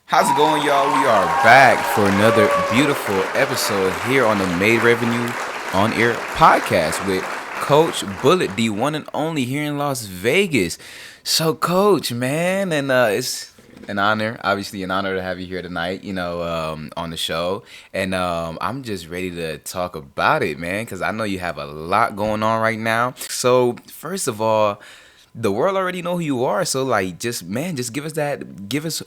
How's it going, y'all? We are back for another beautiful episode here on the Made Revenue on Air podcast with Coach Bullet, the one and only here in Las Vegas. So, Coach, man, and it's an honor, obviously an honor to have you here tonight, on the show. And I'm just ready to talk about it, man, because I know you have a lot going on right now. So, first of all, the world already know who you are. So, like, just give us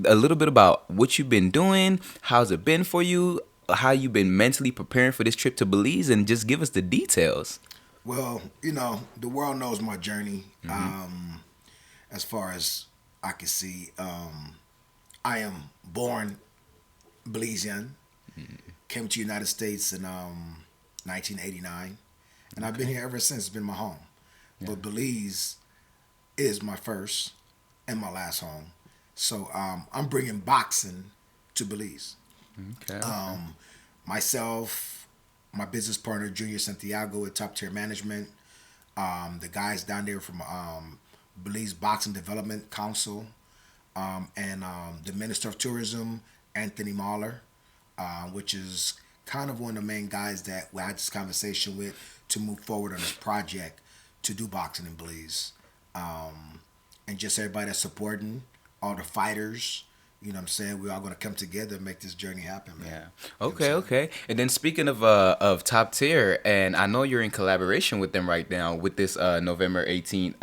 a little bit about what you've been doing, how's it been for you, how you've been mentally preparing for this trip to Belize, and just give us the details. Well, the world knows my journey. As far as I can see, I am born Belizean, came to the United States in 1989, and I've been here ever since. It's been my home. Yeah. But Belize is my first and my last home. So I'm bringing boxing to Belize. Okay. Myself, my business partner Junior Santiago with Top Tier Management, the guys down there from Belize Boxing Development Council, and the Minister of Tourism Anthony Mahler, which is kind of one of the main guys that we had this conversation with to move forward on this project to do boxing in Belize, and just everybody that's supporting all the fighters. You know what I'm saying? We're all going to come together and make this journey happen, man. Yeah. You know what I'm Okay. And then speaking of top tier, and I know you're in collaboration with them right now with this November 18th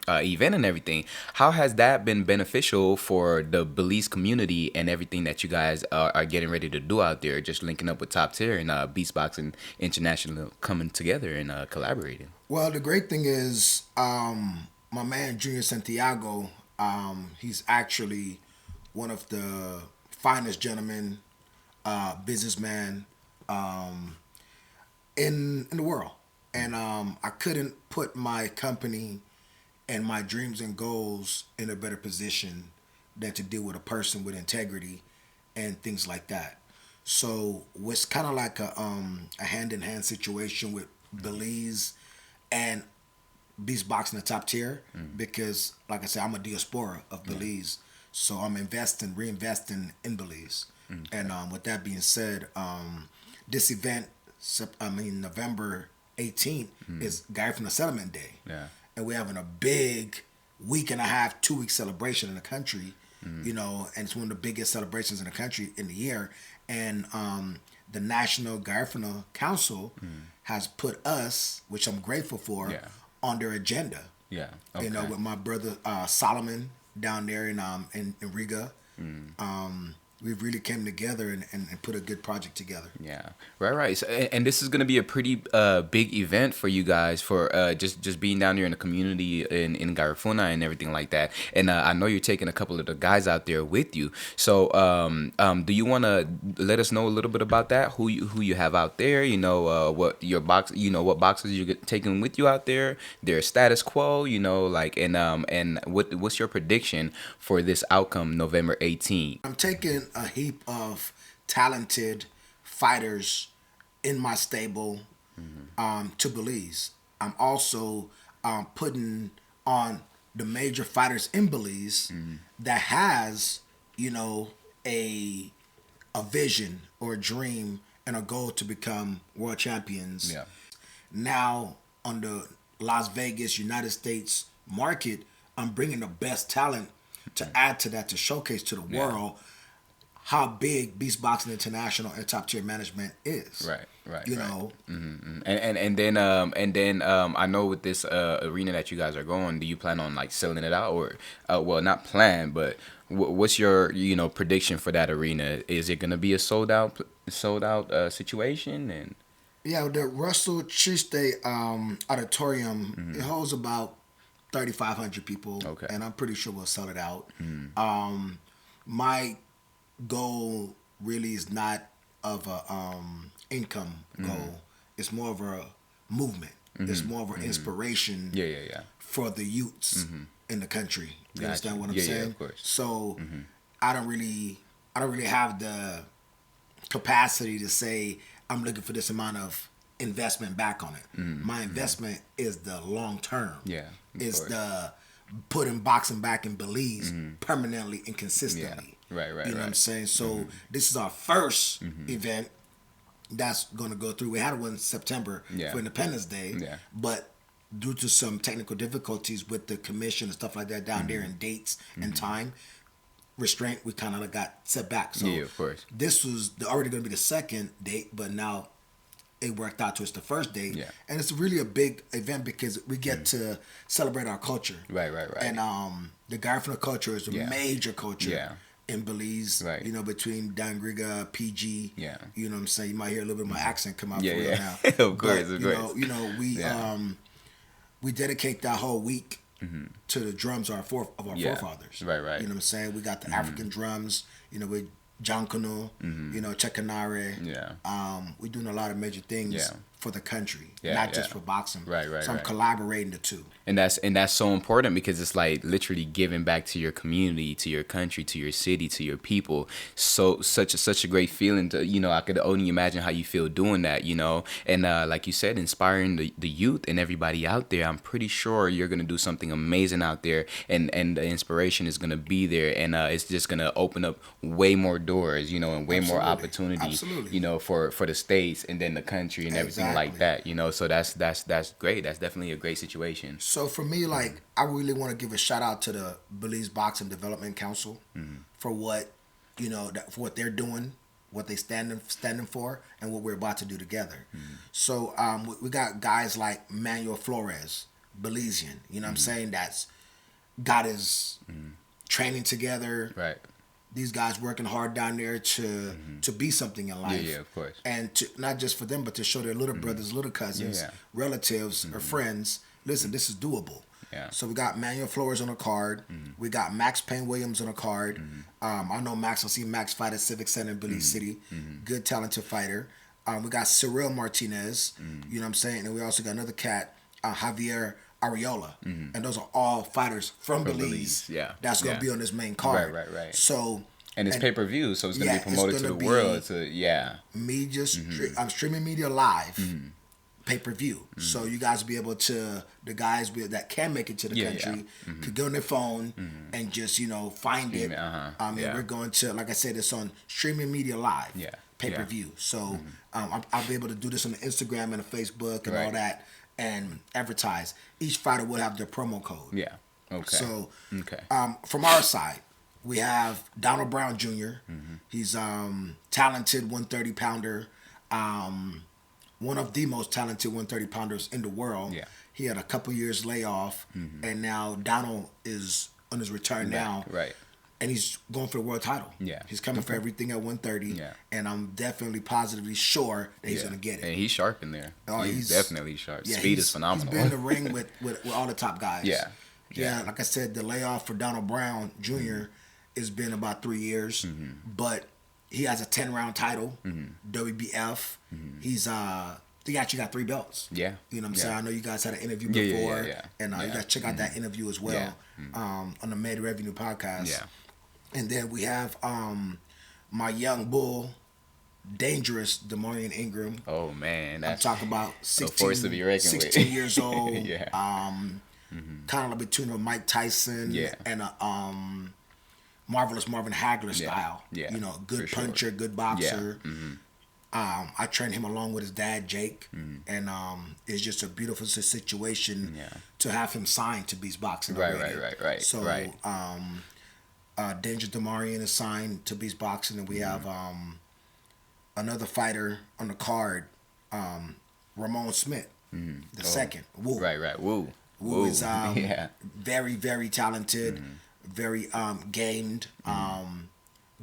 event and everything. How has that been beneficial for the Belize community and everything that you guys are getting ready to do out there? Just linking up with top tier and Beast Boxing International coming together and collaborating. Well, the great thing is, my man Junior Santiago, he's actually one of the finest gentlemen, businessman, in the world. And I couldn't put my company and my dreams and goals in a better position than to deal with a person with integrity and things like that. So it's kind of like a hand-in-hand situation with Belize and Beast Boxing the top tier, because, like I said, I'm a diaspora of Belize, so I'm reinvesting in Belize. And with that being said, this event, November 18th, is Guy from the Settlement Day, and we're having a big week and a half, 2 week celebration in the country, and it's one of the biggest celebrations in the country in the year, and the National Garifuna Council has put us, which I'm grateful for, on their agenda. Yeah. Okay. With my brother Solomon down there in Riga. We really came together and put a good project together. Yeah, right. So, and this is going to be a pretty big event for you guys for just being down there in the community in Garifuna and everything like that. And I know you're taking a couple of the guys out there with you. So do you want to let us know a little bit about that? Who you have out there? What your box? What boxes you're taking with you out there? Their status quo? And what's your prediction for this outcome November 18th? I'm taking a heap of talented fighters in my stable to Belize. I'm also putting on the major fighters in Belize that has, a vision or a dream and a goal to become world champions. Yeah. Now on the Las Vegas, United States market, I'm bringing the best talent to add to that, to showcase to the world how big Beast Boxing International and Top Tier Management is. Right. Mm-hmm. And then I know with this arena that you guys are going, do you plan on like selling it out, or well, not plan, but what's your prediction for that arena? Is it gonna be a sold out situation? And Yeah, the Russell Chiste Auditorium, it holds about 3,500 people. Okay. And I'm pretty sure we'll sell it out. My goal really is not of a income goal. It's more of a movement. It's more of an inspiration for the youths in the country. You understand what I'm saying? Yeah, of course. So I don't really have the capacity to say I'm looking for this amount of investment back on it. My investment is the long term. Yeah, It's the putting boxing back in Belize permanently and consistently. Right. You know what I'm saying? So this is our first event that's going to go through. We had one in September for Independence Day, but due to some technical difficulties with the commission and stuff like that down there and dates and time restraint, we kind of got set back. So of course. This was already going to be the second date, but now it worked out to it's the first date. Yeah. And it's really a big event because we get to celebrate our culture. Right. And the Garifuna culture is a major culture in Belize. Right. You know, between Dangriga, PG. Yeah. You know what I'm saying? You might hear a little bit of my accent come out Yeah, for real now. Of course, of course. You know, we dedicate that whole week to the drums of our forefathers. Right. You know what I'm saying? We got the African drums, you know, with Jankano, you know, Chekanare. We're doing a lot of major things for the country, not just for boxing. Right. So I'm collaborating the two. And that's so important because it's like literally giving back to your community, to your country, to your city, to your people. So such a great feeling to, you know, I could only imagine how you feel doing that, you know. And like you said, inspiring the youth and everybody out there. I'm pretty sure you're gonna do something amazing out there, and the inspiration is gonna be there, and it's just gonna open up way more doors, you know, and way more opportunities, you know, for the states and then the country and everything like that, you know. So that's great. That's definitely a great situation. So for me, like, I really want to give a shout out to the Belize Boxing Development Council for what, you know, for what they're doing, what they standing for, and what we're about to do together. So we got guys like Manuel Flores, Belizean, you know what I'm saying, that's got his training together. Right. These guys working hard down there to be something in life. Yeah, of course. And to not just for them, but to show their little brothers, little cousins, relatives, or friends, listen, this is doable. Yeah. So we got Manuel Flores on the card. We got Max Payne Williams on the card. I know Max. I'll see Max fight at Civic Center in Belize City. Good, talented fighter. We got Cyril Martinez. You know what I'm saying? And we also got another cat, Javier Ariola. And those are all fighters from Belize. Yeah. That's going to be on this main card. Right. So... And it's pay-per-view, so it's going to be promoted to the world. I'm streaming media live. Pay-per-view, so you guys will be able to, the guys that can make it to the country could go on their phone and just, you know, find it. We're going to, like I said, it's on streaming media live, pay-per-view. So I'll be able to do this on the Instagram and the Facebook and all that and advertise. Each fighter will have their promo code. Yeah. Okay. So from our side, we have Donald Brown Jr. He's talented 130 pounder. One of the most talented 130 pounders in the world. Yeah. He had a couple years layoff, and now Donald is on his return now. Right. And he's going for the world title. Yeah. He's coming for everything at 130. Yeah. And I'm definitely positively sure that he's going to get it. And he's sharp in there. Oh, he's definitely sharp. Yeah, Speed is phenomenal. He's been in the ring with all the top guys. Yeah. Like I said, the layoff for Donald Brown Jr. has been about 3 years, but he has a 10-round title, WBF. He actually got 3 belts. Yeah. You know what I'm saying? I know you guys had an interview before, and you guys check out that Mm-hmm. interview as well on the Made Revenue podcast. Yeah. And then we have my young bull, dangerous Demarion Ingram. Oh man, I'm talking about 16, force to be reckoned with. 16 years old. Yeah. Kind of between a Mike Tyson and a Marvelous Marvin Hagler style. Yeah. You know, good For puncher, sure. good boxer. Yeah. I trained him along with his dad, Jake, and it's just a beautiful situation to have him signed to Beast Boxing. Right. So, Dangerous Demarion is signed to Beast Boxing, and we have another fighter on the card, Ramon Smith, the second. Woo. Right. Woo. Woo is very, very talented, very gamed,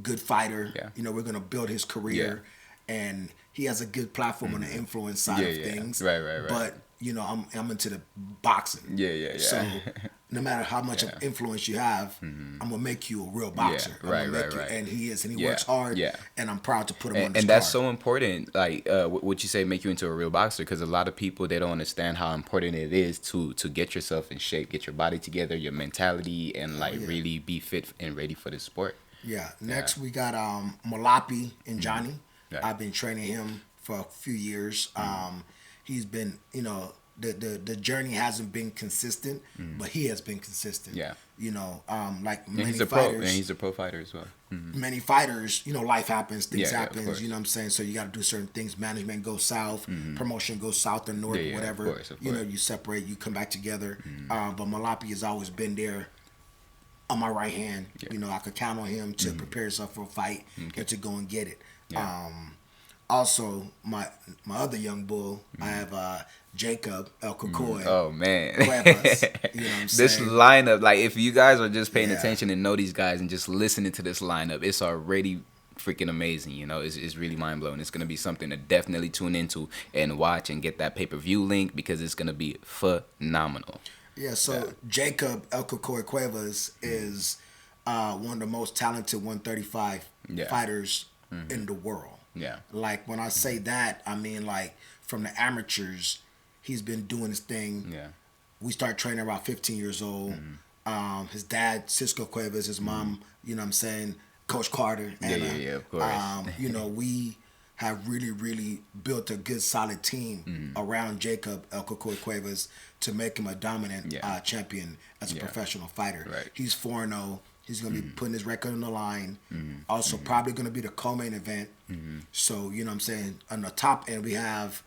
good fighter. Yeah. You know, we're gonna build his career, and he has a good platform on the influence side of things. Right. But you know, I'm into the boxing. Yeah. So no matter how much of influence you have, I'm gonna make you a real boxer. Right. And he is, and he works hard. And I'm proud to put him on this And that's card. so important. Like what you say, make you into a real boxer, because a lot of people, they don't understand how important it is to get yourself in shape, get your body together, your mentality, and really be fit and ready for the sport. Yeah. Next we got Malapi and Johnny. I've been training him for a few years. He's been, you know, the journey hasn't been consistent, but he has been consistent. Yeah. You know, like And many he's a fighters. pro. And he's a pro fighter as well. Many fighters, you know, life happens, things Yeah, of happens, course. you know what I'm saying? So you got to do certain things. Management goes south, promotion goes south or north, Yeah, whatever. of course. You know, you separate, you come back together. But Malapi has always been there on my right hand. Yeah. You know, I could count on him to prepare himself for a fight and to go and get it. Yeah. Also, my other young bull, I have Jacob El Kokoy. Oh man, Cuevas, you know what I'm this saying? lineup, like if you guys are just paying Yeah. attention and know these guys and just listening to this lineup, it's already freaking amazing. You know, it's really mind blowing. It's gonna be something to definitely tune into and watch and get that pay-per-view link because it's gonna be phenomenal. Yeah, so Jacob El Kokoy Cuevas is one of the most talented 135 Yeah. fighters in the world. Yeah. Like when I say that, I mean like from the amateurs, he's been doing his thing. Yeah. We started training around 15 years old. His dad, Cisco Cuevas, his mom, you know what I'm saying, Coach Carter. And, Yeah, of course. you know, we have really, really built a good, solid team around Jacob El Kokoy Cuevas to make him a dominant champion as a professional fighter. Right. He's 4-0. He's going to be putting his record on the line. Also, probably going to be the co-main event. So, you know what I'm saying? On the top end, we have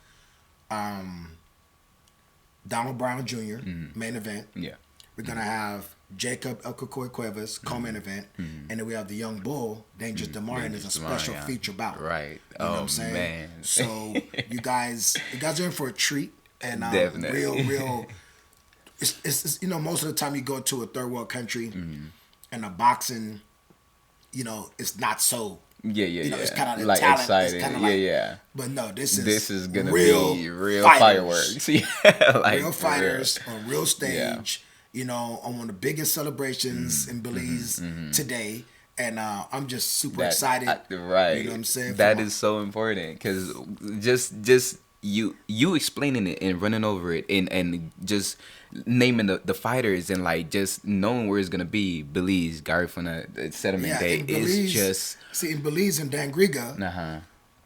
Donald Brown Jr., main event. Yeah. We're going to have Jacob El Kokoy Cuevas, co-main event. And then we have the young bull, Dangerous Demarion, as a special feature bout. Right. You know what I'm saying? Man. So, you guys are in for a treat. And Definitely. real, it's you know, most of the time you go to a third world country and the boxing, you know, it's not so. Yeah, You know, it's kind of like talent. exciting. It's kind of Yeah, like, yeah. But no, this This is gonna real be real fighters. fireworks. Yeah, like Real fighters for real. on real stage. You know, on one of the biggest celebrations in Belize today. And I'm just super excited. Right. You know what I'm saying? That is so important because just you explaining it and running over it and just naming the fighters and like just knowing where it's gonna be. Belize, Garifuna Settlement Day in Belize, is just see in Belize and Dangriga. uh-huh.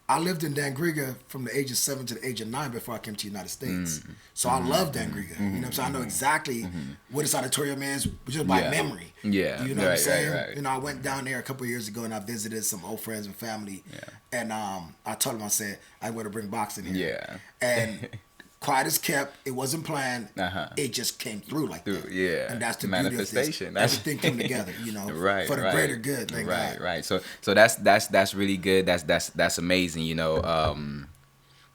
I lived in Dangriga from the age of 7 to the age of 9 before I came to the United States. So I love Dangriga. You know what I'm saying? I know exactly what this auditorium is just by memory. Yeah. You know what I'm saying? Right. You know, I went down there a couple of years ago and I visited some old friends and family. Yeah. And I told them, I said, I want to bring boxing here. Yeah. And quiet as kept, it wasn't planned. Uh-huh. It just came through like that. Yeah. And that's the manifestation. Beauty of this. Everything came together, you know, right, for the greater good. Thank God. Right. So that's really good. That's amazing. You know,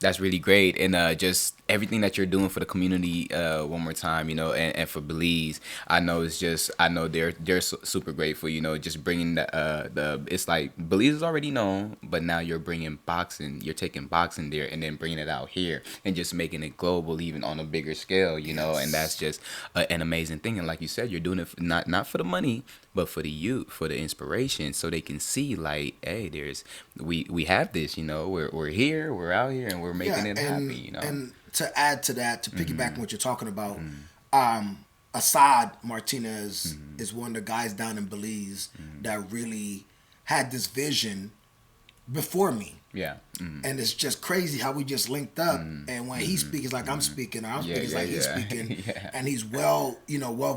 that's really great, and just everything that you're doing for the community. One more time, you know, and for Belize, I know they're super grateful. You know, just bringing the it's like Belize is already known, but now you're bringing boxing. You're taking boxing there and then bringing it out here and just making it global, even on a bigger scale. You know, and that's just an amazing thing. And like you said, you're doing it not for the money, but for the youth, for the inspiration, so they can see like, hey, we have this, you know, we're here, we're out here, and we're making it happy, you know. And to add to that, to piggyback on what you're talking about, Assad Martinez is one of the guys down in Belize that really had this vision before me. Yeah. And it's just crazy how we just linked up. And when he speaks like I'm speaking, or I'm speaking like he's speaking. And he's well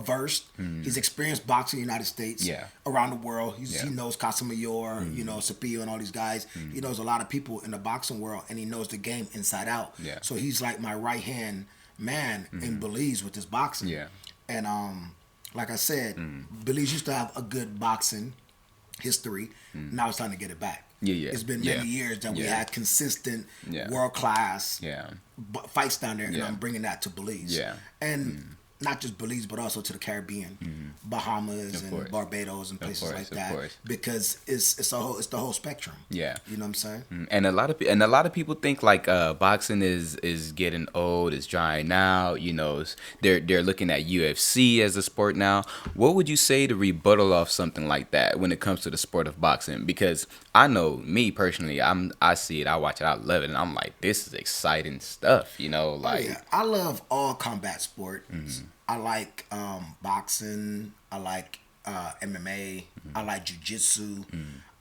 versed. He's experienced boxing in the United States, around the world. He knows Casamayor, you know, Cepillo and all these guys. He knows a lot of people in the boxing world, and he knows the game inside out. Yeah. So he's like my right hand man in Belize with this boxing. Yeah. And like I said, Belize used to have a good boxing history. Now it's time to get it back. It's been many years that we had consistent, world class fights down there, and I'm bringing that to Belize. And not just Belize, but also to the Caribbean, Bahamas and Barbados and places like that, because it's the whole spectrum. Yeah, you know what I'm saying. And a lot of people think like boxing is getting old, it's dying out. You know, they're looking at UFC as a sport now. What would you say to rebuttal off something like that when it comes to the sport of boxing? Because I know me personally, I see it, I watch it, I love it, and I'm like, this is exciting stuff. You know, like I love all combat sport. I like boxing. I like MMA. I like jiu-jitsu.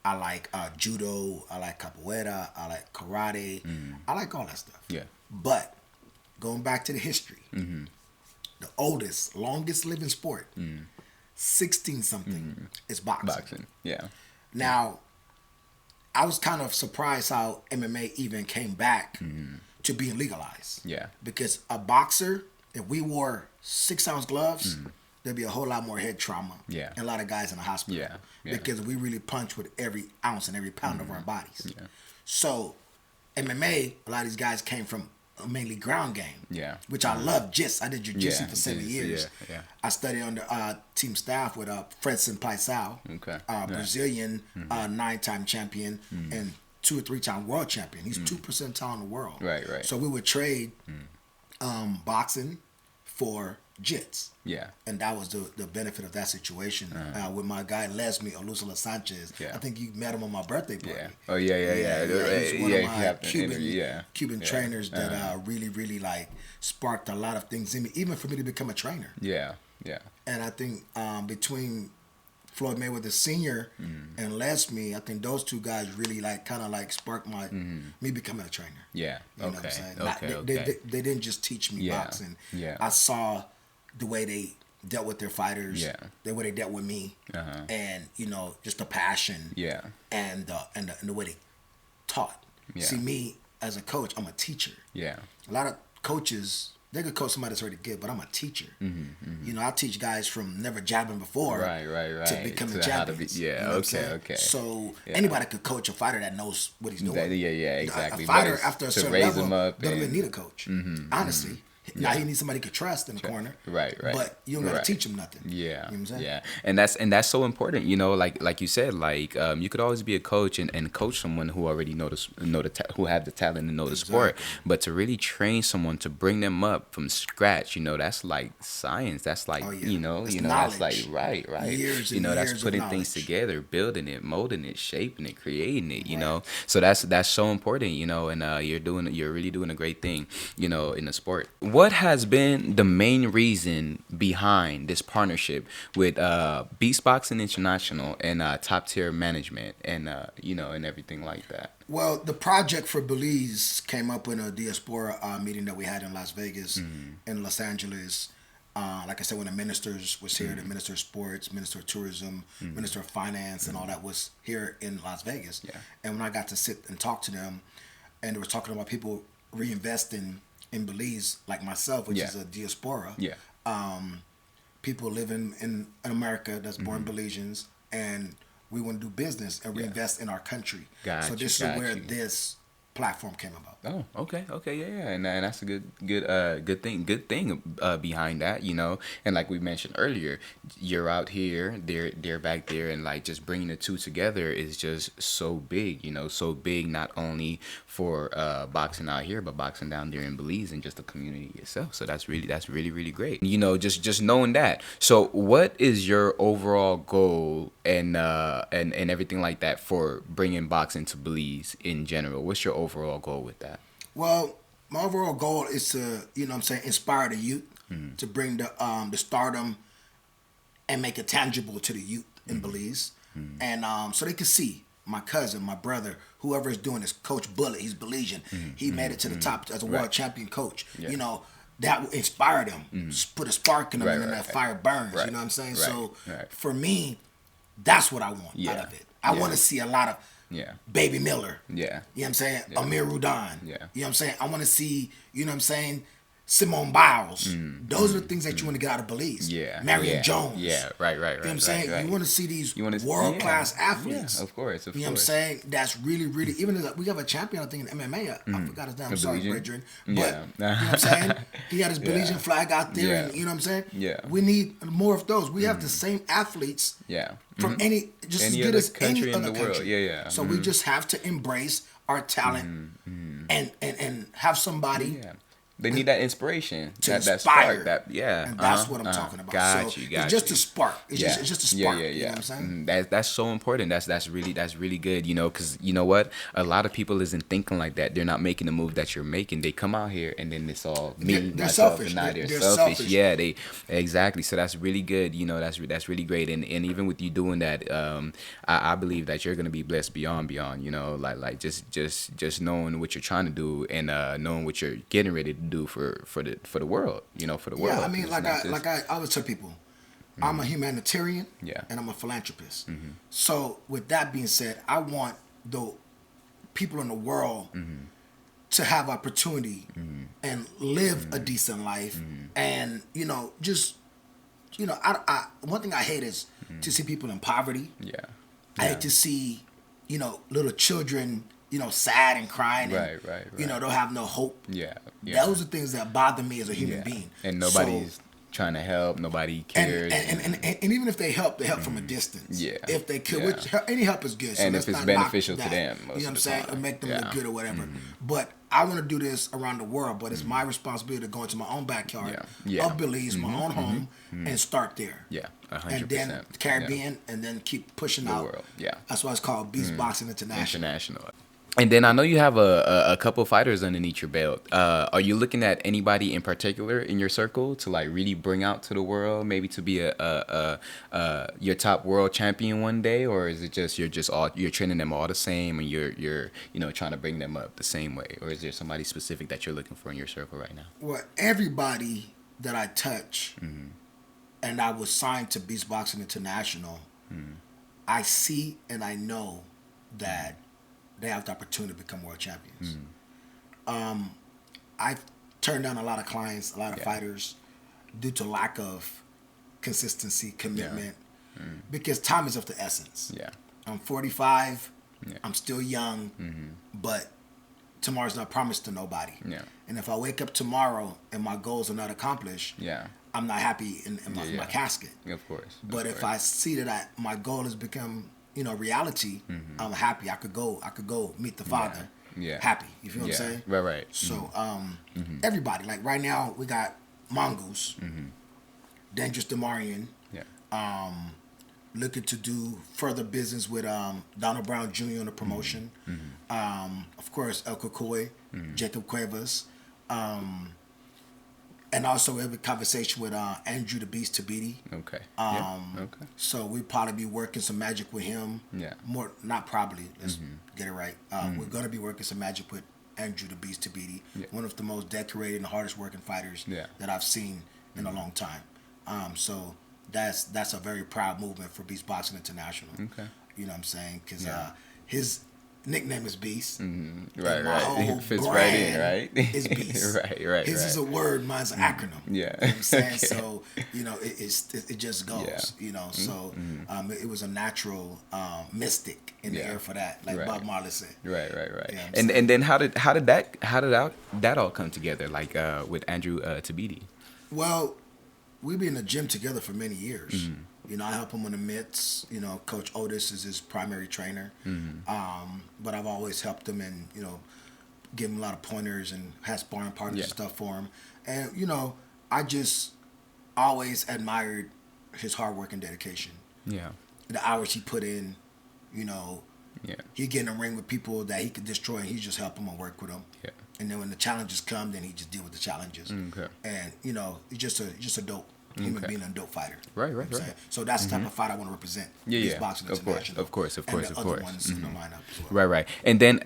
I like judo. I like capoeira. I like karate. I like all that stuff. Yeah. But going back to the history, the oldest, longest living sport, 16 something, is boxing. Boxing. Yeah. Now, I was kind of surprised how MMA even came back to being legalized. Yeah. Because a boxer, if we wore 6-ounce gloves, there'd be a whole lot more head trauma. Yeah. And a lot of guys in the hospital. Yeah. Yeah. Because we really punch with every ounce and every pound of our bodies. Yeah. So, MMA, a lot of these guys came from mainly ground game. Yeah. Which I love. I did jiu-jitsu Yeah, for 7 jiu-jitsu, years. yeah. I studied under team staff with Fredson Paisao. Okay. Brazilian 9-time champion and 2 or 3-time world champion. He's 2 percentile in the world. Right. So we would trade boxing for jits. Yeah. And that was the benefit of that situation. With my guy Lesme Olusala Sanchez. Yeah. I think you met him on my birthday party. Yeah. Oh yeah. He's one of my Cuban Cuban trainers that really like sparked a lot of things in me, even for me to become a trainer. Yeah. And I think between Floyd Mayweather Sr. and Lesme, I think those two guys really like kind of like sparked my me becoming a trainer. Yeah. You know what I'm saying? They didn't just teach me boxing. Yeah. I saw the way they dealt with their fighters. Yeah. The way they dealt with me. And just the passion. Yeah. And the way they taught. Yeah. See, me as a coach, I'm a teacher. Yeah. A lot of coaches, they could coach somebody that's already good, but I'm a teacher. I teach guys from never jabbing before right. to becoming champions. Okay. So anybody could coach a fighter that knows what he's doing. Exactly. A fighter after a certain raise level him up doesn't really need a coach. Honestly. Now he needs somebody he could trust in the corner. Right. But you don't gotta teach him nothing. Yeah. You know what I'm saying? Yeah. And that's so important, like you said, like you could always be a coach and coach someone who already who have the talent and know the sport, but to really train someone to bring them up from scratch, that's like science. That's like that's like right. Years and that's years putting of things knowledge. together, building it, molding it, shaping it, creating it, So that's so important, and you're really doing a great thing, in the sport. What has been the main reason behind this partnership with Beast Boxing International and Top Tier Management and and everything like that? Well, the project for Belize came up in a diaspora meeting that we had in Las Vegas, in Los Angeles. Like I said, when the ministers was here, the Minister of Sports, Minister of Tourism, Minister of Finance, and all that was here in Las Vegas. Yeah. And when I got to sit and talk to them, and they were talking about people reinvesting in Belize, like myself, which is a diaspora. Yeah. People living in America that's born Belizeans, and we want to do business and reinvest in our country. So this is where this platform came about. Oh, okay, yeah, and that's a good thing behind that, and like we mentioned earlier, you're out here, they're back there, and like just bringing the two together is just so big, so big not only for boxing out here, but boxing down there in Belize and just the community itself. So that's really great, just knowing that. So what is your overall goal and everything like that for bringing boxing to Belize in general? What's your overall goal with that? Well, my overall goal is to, inspire the youth, to bring the stardom and make it tangible to the youth in Belize. And so they can see my cousin, my brother, whoever is doing this, Coach Bullet, he's Belizean. He made it to the top as a world champion coach. Yeah. That will inspire them, put a spark in them, and then that fire burns. You know what I'm saying? So for me, that's what I want out of it. I want to see a lot of Baby Miller. Yeah. You know what I'm saying? Amir Rudan. Yeah. You know what I'm saying? I want to see, Simone Biles. Those are the things that you want to get out of Belize. Yeah. Marion Jones. Yeah, right. You know what I'm saying? You want to see these world-class athletes. Yeah, of course. You know what I'm saying? That's really, really, even though we have a champion, I think, in MMA. I forgot his name. I'm sorry, Brethren. But, you know what I'm saying? He got his Belizean flag out there, and you know what I'm saying? Yeah. We need more of those. We have the same athletes from any good as any other country. Yeah. So we just have to embrace our talent and have somebody. Yeah. They need that inspiration, that inspire. spark, and that's what I'm talking about. Got It's just a spark. It's just a spark. Yeah. You know what I'm saying? That's so important. That's really good. Because you know what, a lot of people isn't thinking like that. They're not making the move that you're making. They come out here and then it's all me, they're myself, selfish. and now They're selfish. selfish. Yeah, they exactly. So that's really good. That's really great. And even with you doing that, I believe that you're gonna be blessed beyond. Like just knowing what you're trying to do and knowing what you're getting ready to do for the world, for the world. Yeah, I mean, It's like not just- I always tell people, I'm a humanitarian, Yeah. and I'm a philanthropist. So with that being said, I want the people in the world to have opportunity and live a decent life, and just I one thing I hate is to see people in poverty. Yeah. I hate to see little children sad and crying, and Right. don't have no hope. Yeah. Yeah. Those are things that bother me as a human being. And So- nobody's trying to help. Nobody cares. and even if they help from a distance. Yeah. If they could, Yeah. which any help is good. So And let's if it's not knock beneficial to that, them most you know of what I'm the saying, time. or make them Yeah. look good or whatever. But I want to do this around the world. But it's my responsibility to go into my own backyard Yeah. of Belize, my own home, and start there. Yeah, 100%. And then the Caribbean, and then keep pushing The out. world, yeah. That's why it's called Beast Boxing International. International. And then I know you have a couple fighters underneath your belt. Are you looking at anybody in particular in your circle to like really bring out to the world, maybe to be your top world champion one day, or is it just you're training them all the same and you're trying to bring them up the same way, or is there somebody specific that you're looking for in your circle right now? Well, everybody that I touch, and I was signed to Beast Boxing International, I see and I know that they have the opportunity to become world champions. I've turned down a lot of clients, a lot of fighters, due to lack of consistency, commitment, because time is of the essence. Yeah. I'm 45. Yeah. I'm still young, but tomorrow's not promised to nobody. Yeah. And if I wake up tomorrow and my goals are not accomplished, Yeah. I'm not happy in my casket. Of course. But if I see that my goal has become, reality, I'm happy. I could go meet the Father. Yeah. Happy. You feel what I'm saying? Right. So everybody, like right now, we got Mongoose, Dangerous Demarian, looking to do further business with Donald Brown Jr. on the promotion. Of course, El Cocoy, Jacob Cuevas. And also we have a conversation with Andrew the Beast Tabiti. Okay. Okay. So we'll probably be working some magic with him. Yeah. More, not probably. Let's get it right. We're going to be working some magic with Andrew the Beast Tabiti, one of the most decorated and hardest working fighters that I've seen in a long time. So that's a very proud movement for Beast Boxing International. Okay. You know what I'm saying? Because his nickname is Beast. Right. And my whole Fits right in, brand right? is Beast. right. His is a word, mine's an acronym. Yeah. You know what I'm saying? Okay. So, it just goes, So it was a natural mystic in the air for that, like Bob Marley said. Right. You know what I'm And saying? then how did that all come together? Like with Andrew Tabiti. Well, we've been in the gym together for many years. I help him on the mitts. Coach Otis is his primary trainer. But I've always helped him and, give him a lot of pointers and had sparring partners and stuff for him. And, I just always admired his hard work and dedication. Yeah. The hours he put in, Yeah. he get in a ring with people that he could destroy and he just help them and work with them. Yeah. And then when the challenges come, then he just deal with the challenges. Okay. And, he's just a dope human being and a dope fighter. Right. You know what I'm saying? So that's the type of fight I want to represent. Yeah. Beast Boxing International. Of course. And the other ones in the lineup as well. Right. And then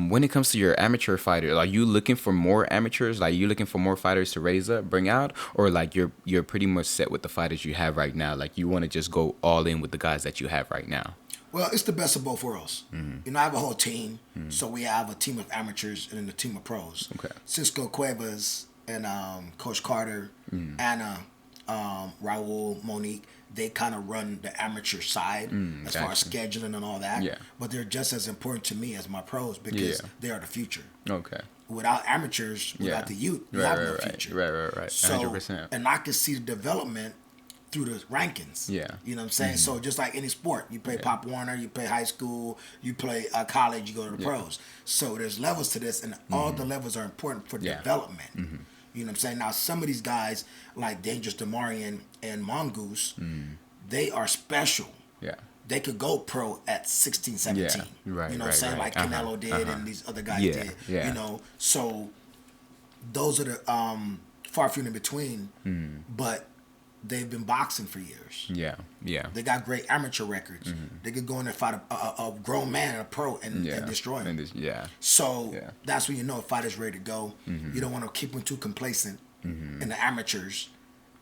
when it comes to your amateur fighter, like you looking for more amateurs, like you looking for more fighters to raise up, bring out, or like you're pretty much set with the fighters you have right now, like you want to just go all in with the guys that you have right now? Well, it's the best of both worlds. I have a whole team, so we have a team of amateurs and then a team of pros. Okay. Cisco Cuevas and Coach Carter, Anna, Raul, Monique, they kind of run the amateur side as far as scheduling and all that. Yeah. But they're just as important to me as my pros because they are the future. Okay. Without amateurs, without the youth, you have no future. Right. So, 100%. and I can see the development through the rankings. Yeah. You know what I'm saying? So just like any sport, you play Pop Warner, you play high school, you play college, you go to the pros. So there's levels to this, and all the levels are important for development. You know what I'm saying? Now, some of these guys, like Dangerous Demarian and Mongoose, they are special. Yeah. They could go pro at 16, 17. Yeah. Right, you know what I'm saying? right. Like Canelo did and these other guys did. Yeah. So those are the far few in between. But they've been boxing for years. Yeah. Yeah. They got great amateur records. They could go in there and fight a grown man and a pro and destroy him. Yeah. So Yeah. that's when you know a fighter's ready to go. You don't want to keep them too complacent in the amateurs.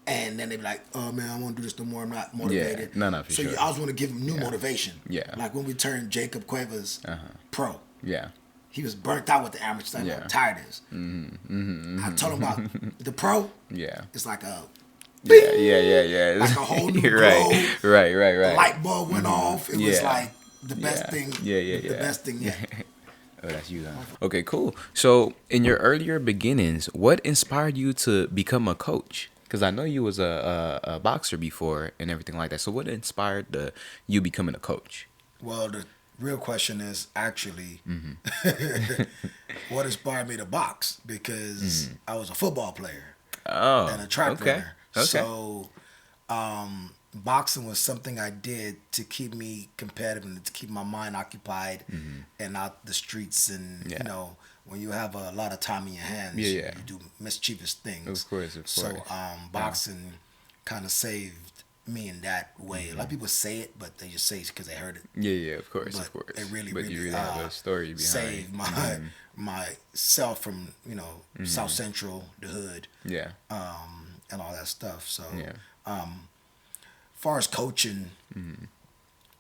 And then they be like, oh man, I won't do this no more. I'm not motivated. Yeah. No, for so sure. you always want to give them new motivation. Yeah. Like when we turned Jacob Cuevas pro. Yeah. He was burnt out with the amateurs. Like, I'm tired of this. I told him about the pro. Yeah. It's like a Yeah. like a whole new glow. Right. The light bulb went off. It was like the best thing. The best thing yet. Oh, that's you, huh? Okay, cool. So, in your earlier beginnings, what inspired you to become a coach? Because I know you was a boxer before and everything like that. So, what inspired you becoming a coach? Well, the real question is actually what inspired me to box, because I was a football player and a track runner. Okay. So boxing was something I did to keep me competitive and to keep my mind occupied and out the streets. And you know, when you have a lot of time in your hands, you do mischievous things. Of course. So boxing kind of saved me in that way. A lot of people say it, but they just say it because they heard it. Yeah, of course. It really, but you really have a story behind saved myself from, you know, South Central, the hood, and all that stuff. So, far as coaching,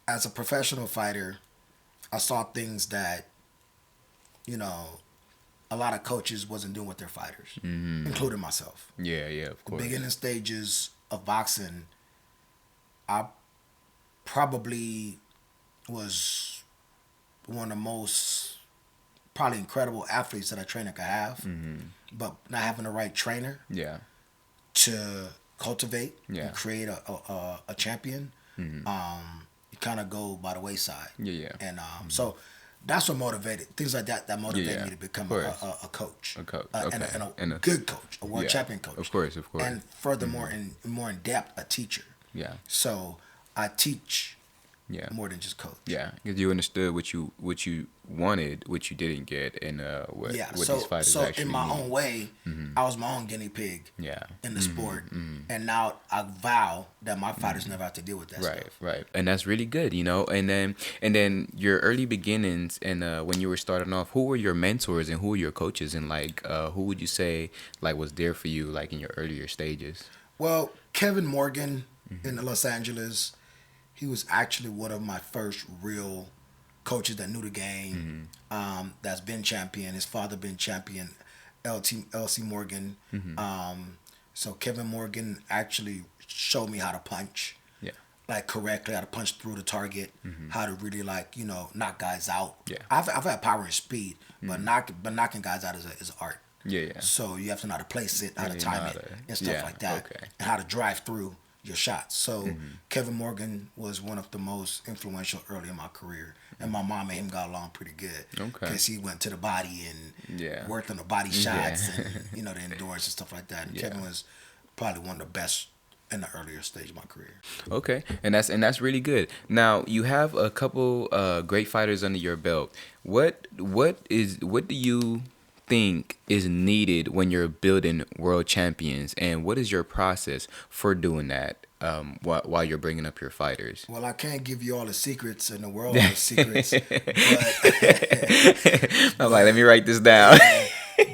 as a professional fighter, I saw things that, you know, a lot of coaches wasn't doing with their fighters, including myself. Yeah, of course. The beginning stages of boxing, I probably was one of the most probably incredible athletes that a trainer could have, but not having the right trainer to cultivate and create a champion, you kind of go by the wayside. And so that's what motivated things like that motivated me to become a coach, and a good coach, a world champion coach. Of course. And furthermore, more in depth, a teacher. So I teach more than just coach. Because you understood what you wanted, what you didn't get, and what these fighters actually in my need. own way, I was my own guinea pig in the sport. And now I vow that my fighters never have to deal with that stuff. Right. And that's really good, you know. And then your early beginnings and when you were starting off, who were your mentors and who were your coaches, and like who would you say like was there for you like in your earlier stages? Well, Kevin Morgan in Los Angeles, he was actually one of my first real coaches that knew the game, that's been champion. His father been champion, LC Morgan. So Kevin Morgan actually showed me how to punch, like correctly, how to punch through the target, how to really like, you know, knock guys out. I've had power and speed, but knocking guys out is an art. So you have to know how to place it, how to time it, and stuff like that, and how to drive through your shots. So Kevin Morgan was one of the most influential early in my career, and my mom and him got along pretty good because he went to the body and worked on the body shots and you know, the endurance and stuff like that. And Kevin was probably one of the best in the earlier stage of my career. Okay, and that's really good. Now you have a couple great fighters under your belt. What do you think is needed when you're building world champions, and what is your process for doing that while you're bringing up your fighters? Well, I can't give you all the secrets in the world, all the secrets, but I'm like, let me write this down.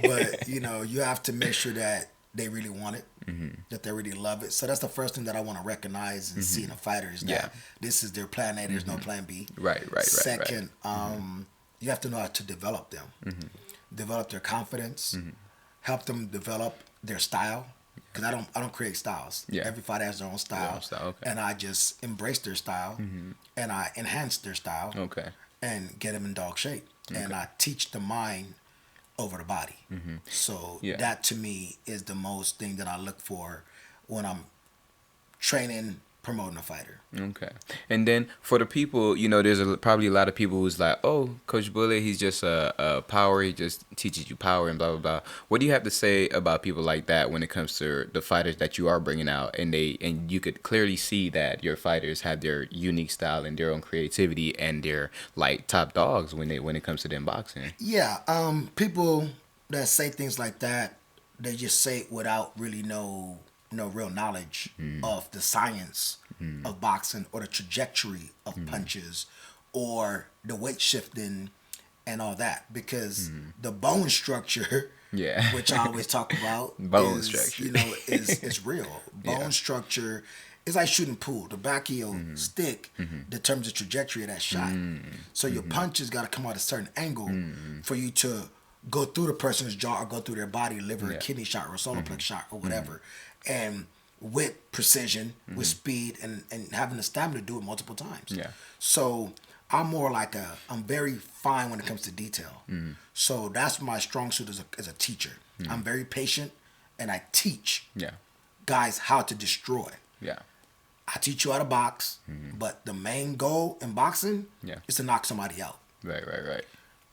But you know, you have to make sure that they really want it, that they really love it. So that's the first thing that I want to recognize and see in a fighter is that this is their plan A, there's no plan B. Right. Second, you have to know how to develop them. Develop their confidence, help them develop their style. Because I don't create styles. Every fighter has their own style, and I just embrace their style, and I enhance their style, and get them in dog shape. And I teach the mind over the body. So that to me is the most thing that I look for when I'm training, promoting a fighter. Okay. And then for the people, you know, there's probably a lot of people who's like, oh, Coach Bullet, he's just a power. He just teaches you power and blah, blah, blah. What do you have to say about people like that when it comes to the fighters that you are bringing out? And you could clearly see that your fighters have their unique style and their own creativity, and they're like top dogs when it comes to them boxing. Yeah. People that say things like that, they just say it without really knowing real knowledge of the science of boxing or the trajectory of punches or the weight shifting and all that, because the bone structure, Yeah. which I always talk about, Bone is structure. is real. Bone structure is like shooting pool. The back of your stick determines the trajectory of that shot. So your punches got to come out a certain angle for you to go through the person's jaw or go through their body, deliver a kidney shot or a solar plex shot or whatever, and with precision, with speed, and having the stamina to do it multiple times. Yeah. So I'm more like I'm very fine when it comes to detail. So that's my strong suit as a teacher. I'm very patient, and I teach Yeah. guys how to destroy. Yeah. I teach you how to box, but the main goal in boxing is to knock somebody out. Right.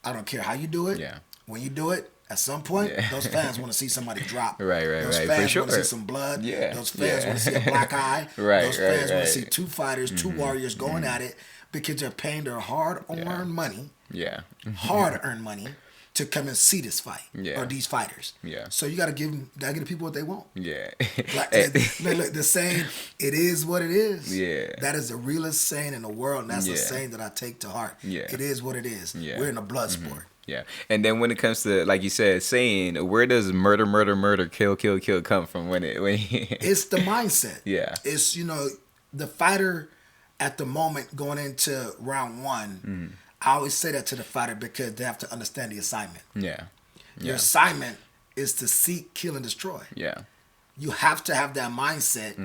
I don't care how you do it. Yeah. When you do it, at some point, those fans want to see somebody drop. Right. Those For fans sure. want to see some blood. Yeah. Those fans want to see a black eye. Right, Those fans want right. to see two fighters, two warriors going at it, because they're paying their hard-earned money, hard-earned money, to come and see this fight or these fighters. Yeah. So you gotta give the people what they want. Yeah. Like, look, the saying, "It is what it is." Yeah. That is the realest saying in the world, and that's a saying that I take to heart. Yeah. It is what it is. Yeah. We're in a blood sport. Yeah. And then when it comes to, like you said, saying, where does murder, kill come from when It's the mindset. Yeah. It's, the fighter at the moment going into round one, I always say that to the fighter because they have to understand the assignment. Yeah. Your assignment is to seek, kill, and destroy. Yeah. You have to have that mindset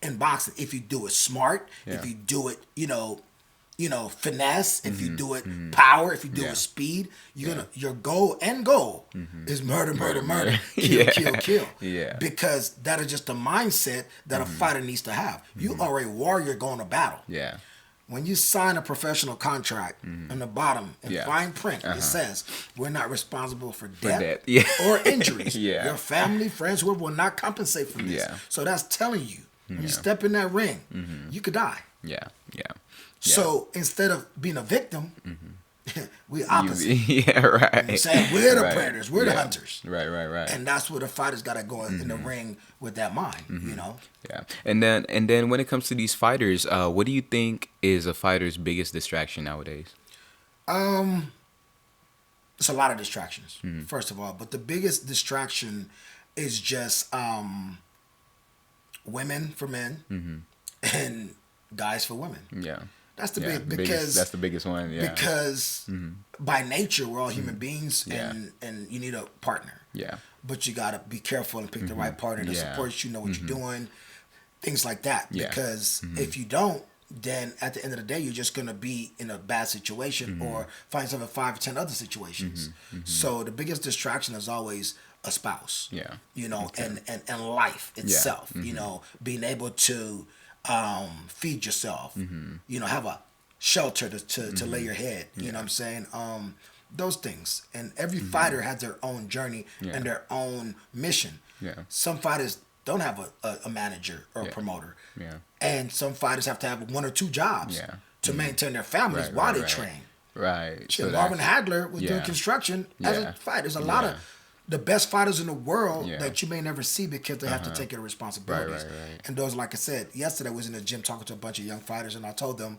in boxing. If you do it smart, if you do it, finesse, if you do it power, if you do it speed, your goal is murder, kill. Yeah. Because that is just the mindset that a fighter needs to have. You are a warrior going to battle. Yeah. When you sign a professional contract, on the bottom in fine print, it says we're not responsible for death or injuries. Your family, friends, whoever will not compensate for this. Yeah. So that's telling you when you step in that ring, you could die. Yeah. So instead of being a victim, we opposite. Yeah, right. You know what I'm saying? We're the predators. We're the hunters. Right. And that's where the fighters got to go in the ring with that mind, Yeah. And then when it comes to these fighters, what do you think is a fighter's biggest distraction nowadays? It's a lot of distractions, first of all. But the biggest distraction is just women for men and guys for women. Yeah. That's the that's the biggest one. Yeah. Because by nature we're all human beings, and you need a partner. Yeah. But you gotta be careful and pick the right partner that supports you, know what you're doing, things like that. Yeah. Because if you don't, then at the end of the day you're just gonna be in a bad situation or find yourself in 5 or 10 other situations. So the biggest distraction is always a spouse. Yeah. And life itself. Being able to feed yourself, have a shelter to lay your head, you know what I'm saying? Those things. And every fighter has their own journey and their own mission. Yeah. Some fighters don't have a manager or a promoter. Yeah. And some fighters have to have 1 or 2 jobs to maintain their families while they train. Right. So Marvin Hagler was doing construction as a fighter. There's a lot of the best fighters in the world that you may never see because they have to take their responsibilities. Right. And those, like I said, yesterday I was in the gym talking to a bunch of young fighters, and I told them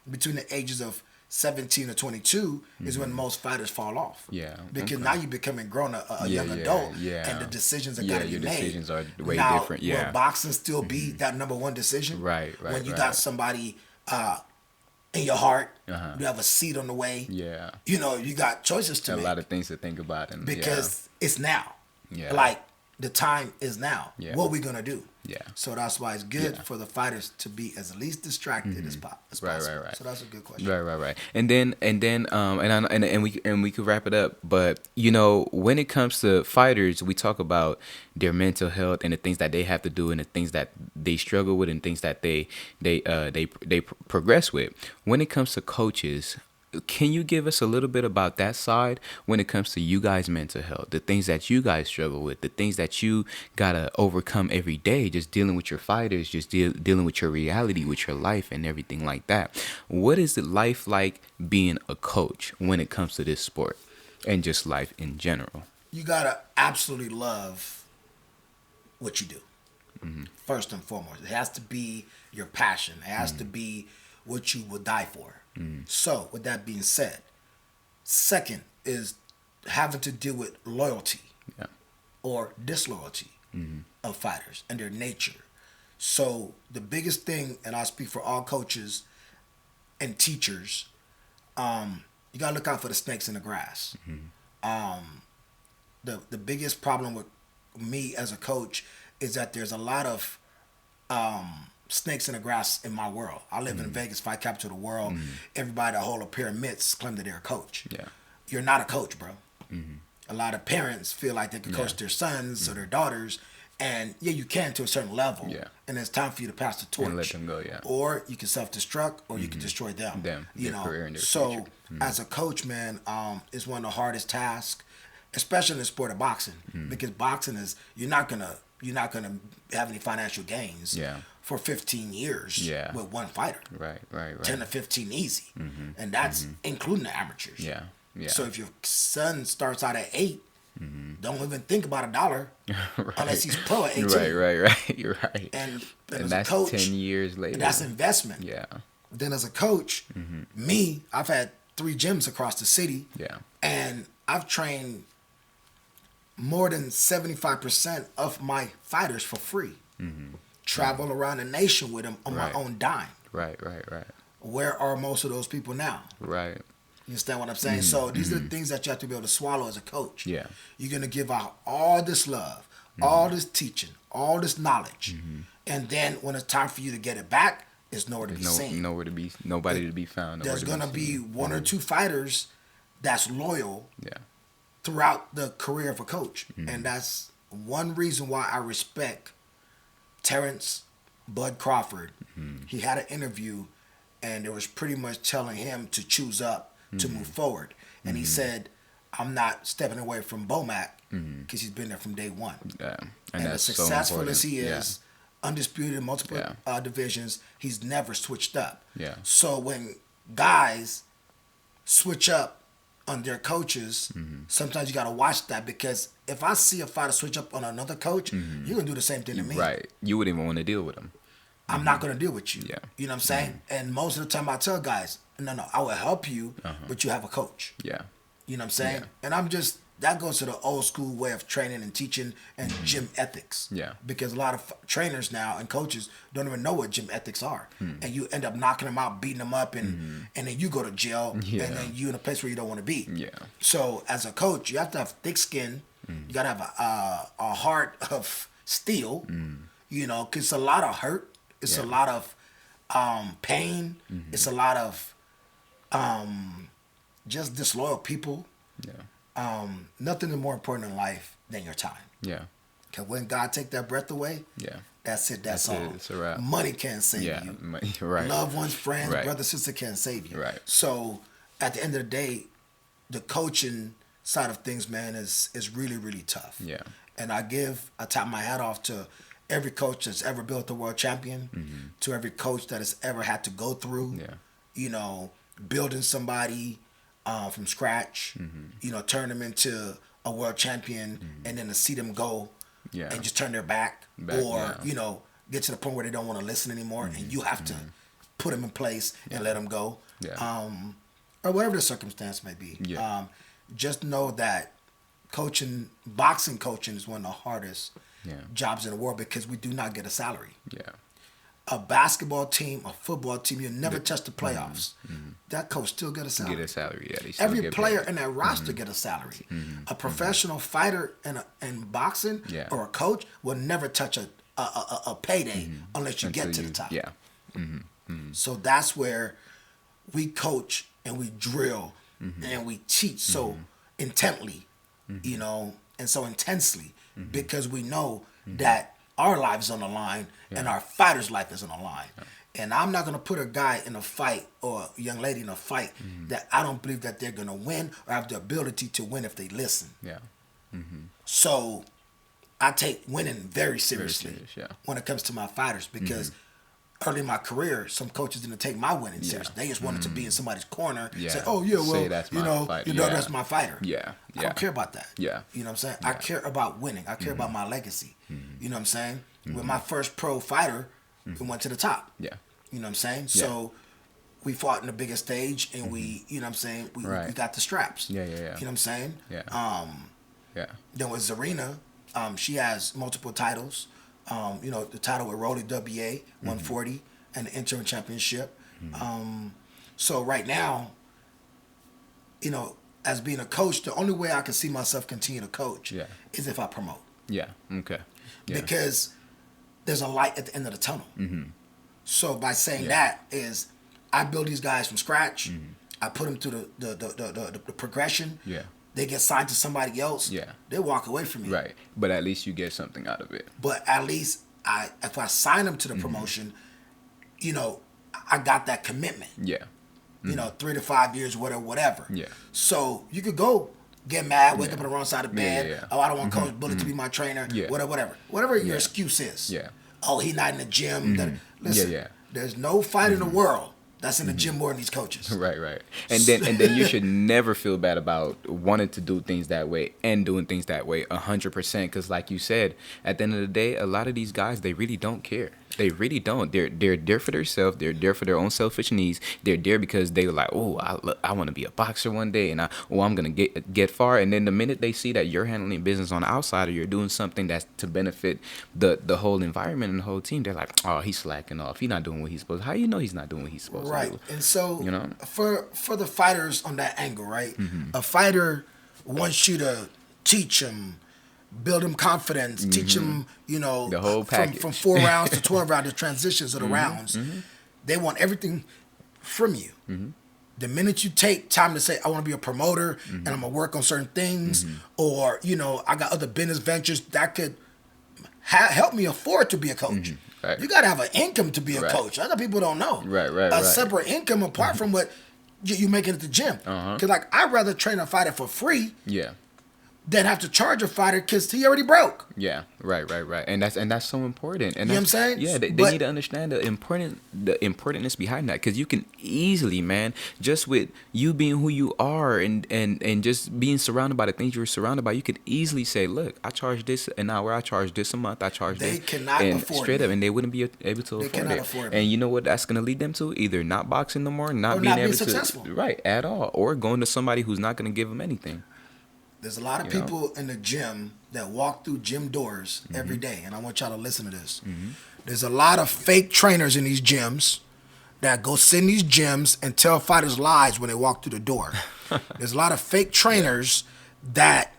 between the ages of 17 to 22 is when most fighters fall off. Yeah. Because now you're becoming grown, a young adult, and the decisions are got to be your made. decisions are way now, different. Yeah. Will boxing still be that number one decision? Right. When you got somebody in your heart, you have a seat on the way. Yeah. You got choices to make. A lot of things to think about. Because it's now. Yeah. Like, the time is now. Yeah. What we gonna do? Yeah. So that's why it's good for the fighters to be as least distracted as possible. Right. So that's a good question. Right. And then we could wrap it up. But when it comes to fighters, we talk about their mental health and the things that they have to do and the things that they struggle with and things that they progress with. When it comes to coaches, can you give us a little bit about that side when it comes to you guys' mental health, the things that you guys struggle with, the things that you gotta overcome every day, just dealing with your fighters, just dealing with your reality, with your life and everything like that? What is it life like being a coach when it comes to this sport and just life in general? You gotta absolutely love what you do. First and foremost, it has to be your passion. It has to be what you will die for. So, with that being said, second is having to deal with loyalty or disloyalty of fighters and their nature. So, the biggest thing, and I speak for all coaches and teachers, you gotta look out for the snakes in the grass. The biggest problem with me as a coach is that there's a lot of snakes in the grass in my world. I live in Vegas, fight capital of the world. Everybody that hold a pair of mitts claim that they're a coach. You're not a coach, bro. A lot of parents feel like they can coach their sons or their daughters, and you can to a certain level. And it's time for you to pass the torch. And let them go, Or you can self-destruct, or you can destroy them. You know. Career and their So future. as a coach, man, it's one of the hardest tasks, especially in the sport of boxing, because boxing is you're not gonna have any financial gains for 15 years with one fighter. Right. 10 to 15 easy, and that's including the amateurs. So if your son starts out at 8, don't even think about $1 unless he's pro at 18. Right. You're right. And And as a that's coach, 10 years later. that's investment. Then as a coach, me, I've had 3 gyms across the city, and I've trained more than 75% of my fighters for free. Travel around the nation with them on my own dime. Right. Where are most of those people now? Right. You understand what I'm saying? So these are the things that you have to be able to swallow as a coach. Yeah. You're going to give out all this love, all this teaching, all this knowledge. And then when it's time for you to get it back, it's nowhere to be seen. Nobody to be found. There's going to be 1 or 2 fighters that's loyal Yeah. throughout the career of a coach. And that's one reason why I respect Terrence Bud Crawford. He had an interview, and it was pretty much telling him to choose up to move forward. And he said, I'm not stepping away from Bomac because he's been there from day one. And as successful as he is, undisputed in multiple divisions, he's never switched up. So when guys switch up on their coaches, sometimes you got to watch that, because if I see a fighter switch up on another coach, you're going to do the same thing to me. Right. You wouldn't even want to deal with him. I'm not going to deal with you. You know what I'm saying? And most of the time I tell guys, no, I will help you, but you have a coach. You know what I'm saying? And that goes to the old school way of training and teaching and gym ethics. Because a lot of trainers now and coaches don't even know what gym ethics are. And you end up knocking them out, beating them up, and then you go to jail, and then you in a place where you don't want to be. So as a coach, you have to have thick skin. You got to have a heart of steel, you know, because it's a lot of hurt. It's a lot of pain. It's a lot of just disloyal people. Nothing is more important in life than your time. Because when God take that breath away, that's it. That's all. It's a wrap. Money can't save you. Money, Loved ones, friends, brother, sister can't save you. So at the end of the day, the coaching side of things, man, is really, really tough. And I tap my hat off to every coach that's ever built the world champion, to every coach that has ever had to go through, you know, building somebody from scratch, you know, turn them into a world champion, and then to see them go and just turn their back or, you know, get to the point where they don't want to listen anymore, and you have to put them in place and let them go, or whatever the circumstance may be. Just know that boxing coaching is one of the hardest jobs in the world, because we do not get a salary. A basketball team, a football team, you never touch the playoffs. That coach still get a salary. Every player in that roster get a salary. A professional fighter in boxing or a coach will never touch a payday unless you get to the top. So that's where we coach and we drill and we teach so intently, you know, and so intensely, because we know that our life is on the line and our fighter's life is on the line. And I'm not going to put a guy in a fight or a young lady in a fight that I don't believe that they're going to win or have the ability to win if they listen. So I take winning very seriously when it comes to my fighters, because early in my career, some coaches didn't take my winning seriously. They just wanted to be in somebody's corner, say, "Oh yeah, well, that's that's my fighter." I don't care about that. You know what I'm saying? I care about winning. I care about my legacy. You know what I'm saying? With my first pro fighter, we went to the top. Yeah. You know what I'm saying? Yeah. So we fought in the biggest stage, and we, you know what I'm saying? We got the straps. Yeah. You know what I'm saying? Yeah. Yeah. Then with Zarina, she has multiple titles. You know, the title with Rolly WA 140 and the interim championship. So right now, you know, as being a coach, the only way I can see myself continue to coach is if I promote. Yeah. Okay. Yeah. Because there's a light at the end of the tunnel. So by saying that is, I build these guys from scratch. I put them through the progression. Yeah. They get signed to somebody else. Yeah. They walk away from me. Right. But at least you get something out of it. But at least if I sign them to the promotion, you know, I got that commitment. Yeah. You know, 3 to 5 years, whatever. Yeah. So you could go get mad, wake up on the wrong side of bed. Yeah. Oh, I don't want Coach Bullet to be my trainer. Yeah. Whatever your excuse is. Yeah. Oh, he not in the gym. Listen, there's no fight in the world that's in the gym more than these coaches. Right. And then you should never feel bad about wanting to do things that way and doing things that way 100%. Because like you said, at the end of the day, a lot of these guys, they really don't care. They really don't. They're there for themselves. They're there for their own selfish needs. They're there because they were like, oh, I want to be a boxer one day, and I'm gonna get far. And then the minute they see that you're handling business on the outside, or you're doing something that's to benefit the whole environment and the whole team, they're like, oh, he's slacking off. He's not doing what he's supposed to. How you know he's not doing what he's supposed to do? Right. And so, you know, for the fighters on that angle, right? A fighter wants you to teach him, build him confidence, teach him, you know, the whole package. From 4 rounds to 12 rounds, the transitions of the rounds. They want everything from you. The minute you take time to say, I want to be a promoter and I'm going to work on certain things, or, you know, I got other business ventures that could help me afford to be a coach. Right. You got to have an income to be a coach. Other people don't know. A separate income apart from what you making at the gym. Because, like, I'd rather train a fighter for free than have to charge a fighter because he already broke. Yeah, right. And that's so important. And you know what I'm saying? Yeah, they need to understand the importance behind that, because you can easily, man, just with you being who you are and just being surrounded by the things you're surrounded by, you could easily say, look, I charge this an hour, I charge this a month, I charge this. They cannot afford straight it. up, and they wouldn't be able to afford it. And you know what that's going to lead them to? Either not boxing no more, not being able successful. to, right, at all, or going to somebody who's not going to give them anything. There's a lot of people in the gym that walk through gym doors every day, and I want y'all to listen to this. There's a lot of fake trainers in these gyms that go sit in these gyms and tell fighters lies when they walk through the door. There's a lot of fake trainers that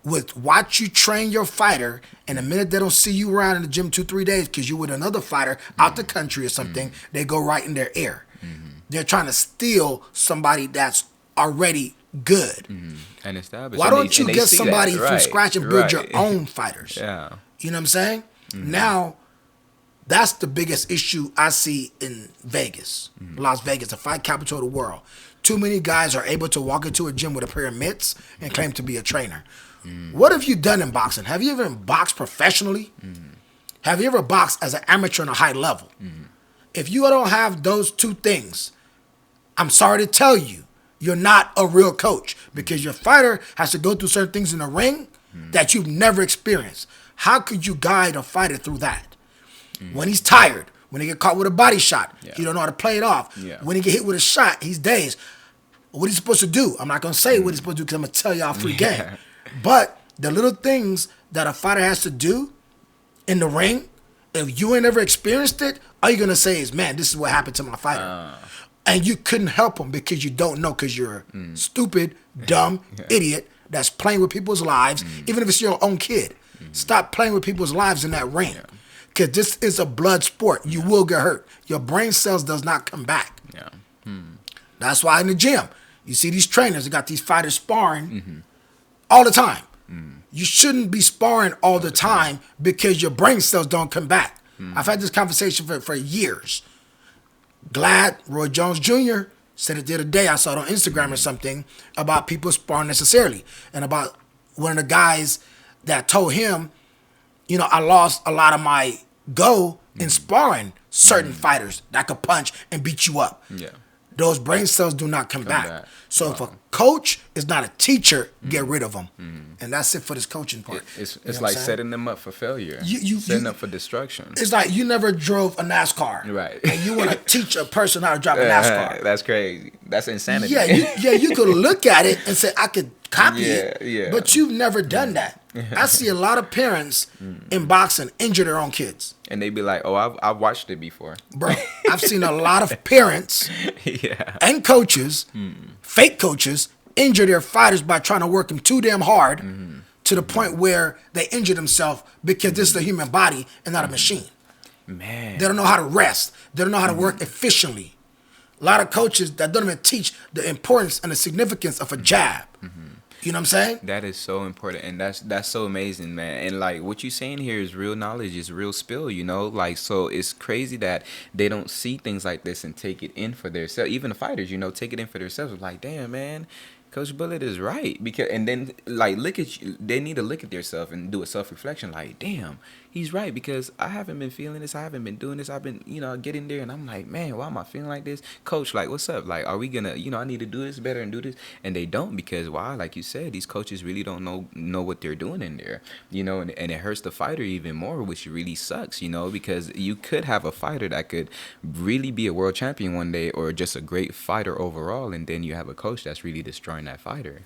would watch you train your fighter, and the minute they don't see you around in the gym 2-3 days because you're with another fighter out the country or something, they go right in their ear. They're trying to steal somebody that's already good. And established. Why don't you get somebody from scratch and build your own fighters? Yeah. You know what I'm saying? Now, that's the biggest issue I see in Vegas, Las Vegas, the fight capital of the world. Too many guys are able to walk into a gym with a pair of mitts and claim to be a trainer. What have you done in boxing? Have you ever boxed professionally? Have you ever boxed as an amateur on a high level? If you don't have those two things, I'm sorry to tell you, you're not a real coach, because your fighter has to go through certain things in the ring that you've never experienced. How could you guide a fighter through that? When he's tired, when he get caught with a body shot, he don't know how to play it off. When he get hit with a shot, he's dazed. What he's supposed to do? I'm not going to say what he's supposed to do because I'm going to tell y'all free game. But the little things that a fighter has to do in the ring, if you ain't ever experienced it, all you're going to say is, man, this is what happened to my fighter. And you couldn't help them because you don't know, because you're a stupid, dumb idiot that's playing with people's lives, even if it's your own kid. Stop playing with people's lives in that ring, because this is a blood sport. You will get hurt. Your brain cells does not come back. That's why in the gym, you see these trainers, they got these fighters sparring all the time. You shouldn't be sparring all the time because your brain cells don't come back. I've had this conversation for years. Glad Roy Jones Jr. said it the other day. I saw it on Instagram or something about people sparring necessarily, and about one of the guys that told him, you know, I lost a lot of my go in sparring certain fighters that could punch and beat you up. those brain cells do not come back. So if a coach is not a teacher, get rid of them. And that's it for this coaching part. It's like setting them up for failure. Setting up for destruction. It's like you never drove a NASCAR. Right. And you want to teach a person how to drive a NASCAR. That's crazy. That's insanity. You could look at it and say, I could copy it. Yeah. But you've never done that. I see a lot of parents in boxing injure their own kids. And they be like, oh, I've watched it before. Bro, I've seen a lot of parents and coaches, fake coaches, injure their fighters by trying to work them too damn hard to the point where they injure themselves because this is a human body and not a machine. Man. They don't know how to rest. They don't know how to work efficiently. A lot of coaches that don't even teach the importance and the significance of a jab. You know what I'm saying? That is so important, and that's so amazing, man. And like what you're saying here is real knowledge, is real spill, you know. Like, so it's crazy that they don't see things like this and take it in for themselves. Even the fighters, you know, take it in for themselves. Like, damn, man, Coach Bullet is right. Because, and then like they need to look at themselves and do a self-reflection. Like, damn, he's right, because I haven't been feeling this. I haven't been doing this. I've been, getting there, and I'm like, man, why am I feeling like this? Coach, like, what's up? Like, are we gonna, I need to do this better and do this? And they don't, because why? Like you said, these coaches really don't know what they're doing in there, and it hurts the fighter even more, which really sucks, because you could have a fighter that could really be a world champion one day, or just a great fighter overall, and then you have a coach that's really destroying that fighter.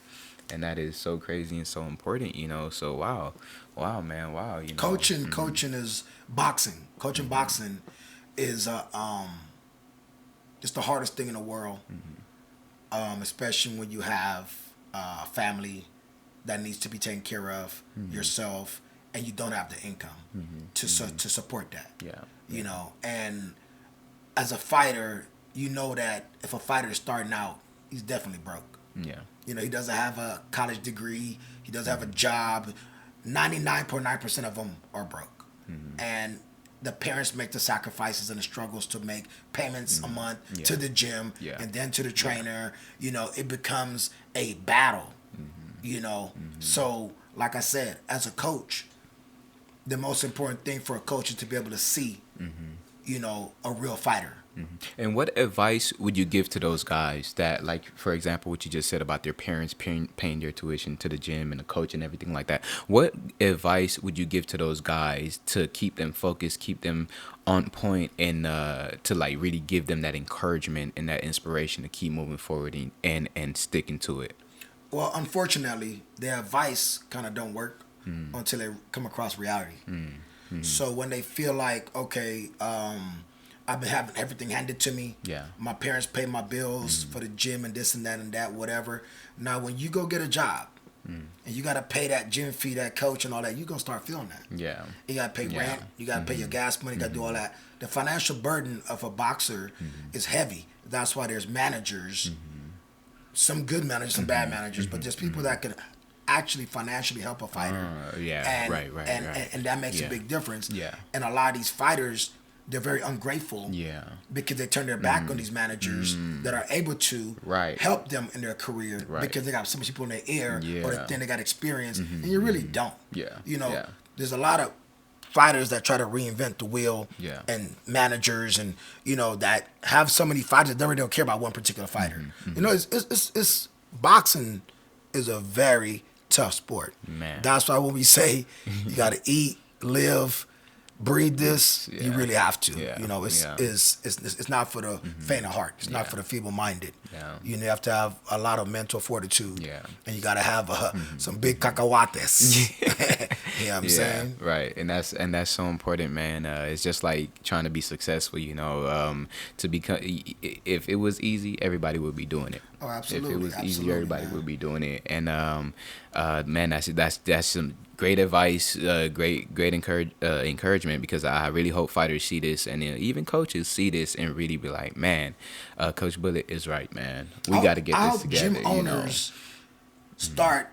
And that is so crazy and so important, So wow, man, wow. Coaching is boxing. Coaching boxing is it's the hardest thing in the world, especially when you have a family that needs to be taken care of, yourself, and you don't have the income to support that. And as a fighter, you know that if a fighter is starting out, he's definitely broke. He doesn't have a college degree. He doesn't have a job. 99.9% of them are broke. And the parents make the sacrifices and the struggles to make payments a month to the gym and then to the trainer. It becomes a battle, So, like I said, as a coach, the most important thing for a coach is to be able to see, a real fighter. And what advice would you give to those guys that, like, for example, what you just said about their parents paying their tuition to the gym and the coach and everything like that? What advice would you give to those guys to keep them focused, keep them on point, and to like really give them that encouragement and that inspiration to keep moving forward and sticking to it? Well, unfortunately, their advice kind of don't work until they come across reality. So when they feel like, okay, I've been having everything handed to me. My parents pay my bills for the gym and this and that, whatever. Now, when you go get a job and you got to pay that gym fee, that coach and all that, you're going to start feeling that. You got to pay rent. You got to pay your gas money. You got to do all that. The financial burden of a boxer is heavy. That's why there's managers, some good managers, some bad managers, but there's people that can actually financially help a fighter. And that makes a big difference. And a lot of these fighters, they're very ungrateful because they turn their back on these managers that are able to help them in their career because they got so many people in their ear or they think they got experience and you really don't. There's a lot of fighters that try to reinvent the wheel and managers and that have so many fighters that really don't care about one particular fighter. It's boxing is a very tough sport. Man. That's why when we say you got to eat, live, breathe this, you really have to. It's not for the faint of heart. It's not for the feeble-minded. You have to have a lot of mental fortitude. And you got to have some big cacahuates. You know what I'm saying? Right. And that's so important, man. It's just like trying to be successful, to become. If it was easy, everybody would be doing it. Oh, absolutely. If it was easy, everybody would be doing it. And man, that's some great advice, great encouragement, because I really hope fighters see this, and even coaches see this and really be like, man, Coach Bullet is right, man. We got to get this together. Gym owners start,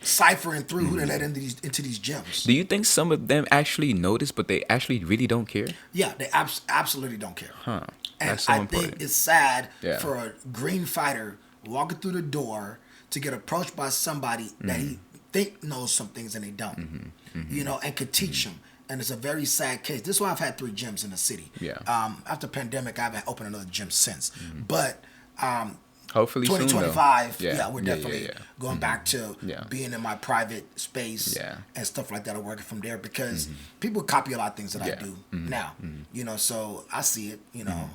ciphering through who they let into these gyms. Do you think some of them actually notice, but they actually really don't care? Yeah, they absolutely don't care. Huh. And That's so important. Think it's sad for a green fighter walking through the door to get approached by somebody that he think knows some things and they don't, and could teach him and it's a very sad case. This is why I've had 3 gyms in the city. Yeah. After pandemic, I haven't opened another gym since. But Hopefully soon, though. 2025, Yeah. we're definitely going back to Yeah. being in my private space and stuff like that, or working from there, because people copy a lot of things that I do now. You know, so I see it. You know,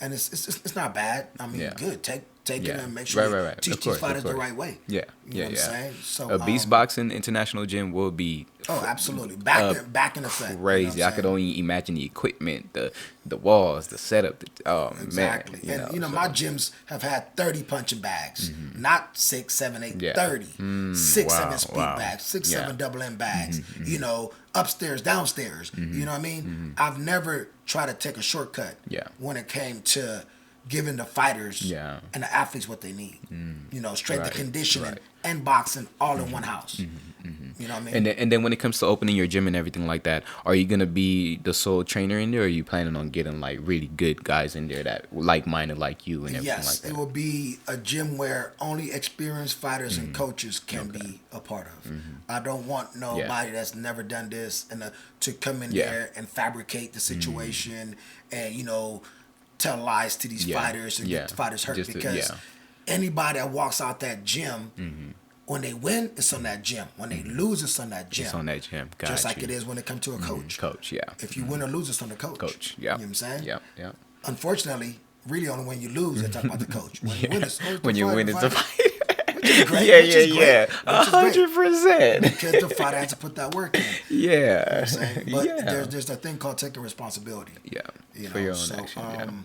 and it's not bad. I mean, good. Take it and make sure you teach these fighters the right way. Yeah, You know what I'm saying? So a Beast Boxing International Gym will be absolutely back in effect. crazy. I could only imagine the equipment, the walls, the setup. Exactly. Man, And my gyms have had 30 punching bags, not 6, 7, 8, 30. 6, 7 speed bags, 6, 7 double M bags. You know, upstairs, downstairs. You know what I mean? I've never tried to take a shortcut when it came to giving the fighters and the athletes what they need. You know, strength and conditioning and boxing all in one house. You know what I mean? And then when it comes to opening your gym and everything like that, are you gonna be the sole trainer in there, or are you planning on getting like really good guys in there that like-minded like you and everything like that? It will be a gym where only experienced fighters and coaches can be a part of. I don't want nobody that's never done this and to come in there and fabricate the situation and, you know, tell lies to these fighters and get the fighters hurt, because anybody that walks out that gym, when they win, it's on that gym. When they lose, it's on that gym. It's on that gym. Just like it is when it comes to a coach. Coach, If you win or lose, it's on the coach. Coach, You know what I'm saying? Yeah. Unfortunately, really only when you lose, they talk about the coach. When you win, it's the fighter. Which is great. Yeah. 100%. Because the fighter has to put that work in. Yeah. You know what I'm saying? But there's a thing called taking responsibility. Yeah. You know? For your own action.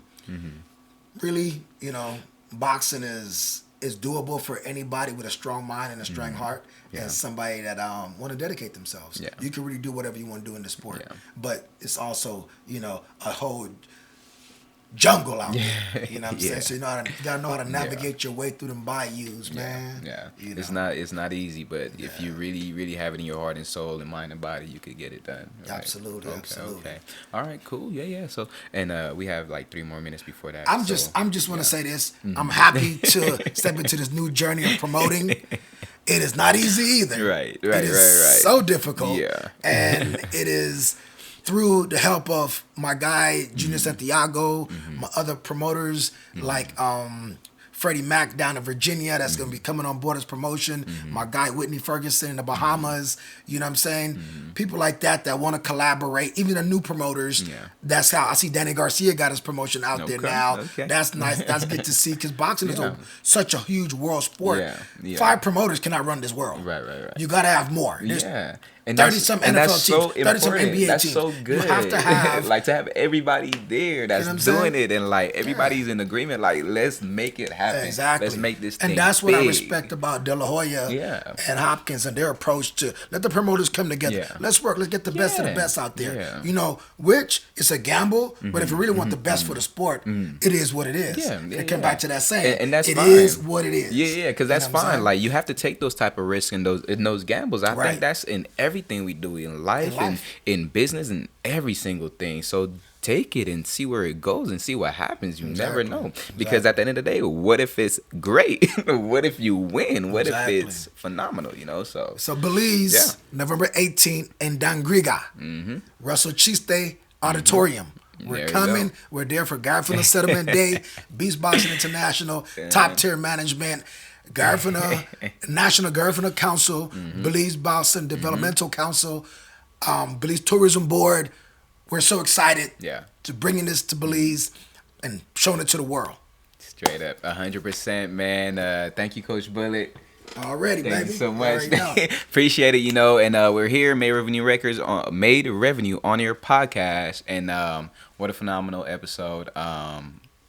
Really, you know, boxing is doable for anybody with a strong mind and a strong heart, and somebody that want to dedicate themselves. You can really do whatever you want to do in the sport, but it's also, you know, a whole jungle out there. You know what I'm saying? So you gotta know how to navigate your way through them bayous, man. You know? It's not easy, but if you really have it in your heart and soul and mind and body, you could get it done. Right? Absolutely. Okay. All right, cool. Yeah. So, and we have like 3 more minutes before that. I'm just want to say this. I'm happy to step into this new journey of promoting. It is not easy either. Right. It is so difficult. Yeah. And it is through the help of my guy Junior Santiago, my other promoters like Freddie Mac down in Virginia that's going to be coming on board as promotion, my guy Whitney Ferguson in the Bahamas, you know what I'm saying? People like that want to collaborate, even the new promoters. That's how I see Danny Garcia got his promotion out there now. That's nice. That's good to see, because boxing is such a huge world sport. 5 promoters cannot run this world. Right. You got to have more. There's And 30-some NFL teams, 30-some NBA teams. That's so good. You have to have like to have everybody there that's doing it, and like everybody's in agreement. Like, let's make it happen. Exactly. Let's make this thing And that's what I big. respect about De La Hoya and Hopkins and their approach to let the promoters come together. Let's work. Let's get the best of the best out there. You know, which it's a gamble, but if you really want the best for the sport, it is what it is. It come back to that saying. And that's it fine. is what it is. Yeah, because that's fine. Like, you have to take those type of risks and those gambles. I think that's in everything we do in life and in business and every single thing. So take it and see where it goes and see what happens. You never know. Because at the end of the day, what if it's great? What if you win? What if it's phenomenal? You know, so Belize, November 18th in Dangriga, Russell Chiste Auditorium. We're coming. We're there for Garifuna Settlement Day, Beast Boxing International, top tier management, Garifuna, National Garifuna Council, Belize Boxing Developmental Council, Belize Tourism Board. We're so excited to bringing this to Belize and showing it to the world. Straight up, 100%, man. Thank you, Coach Bullet. Already, Thank baby. you so much. Appreciate it, you know. And we're here, Made Revenue Records, Made Revenue on Air podcast. And what a phenomenal episode.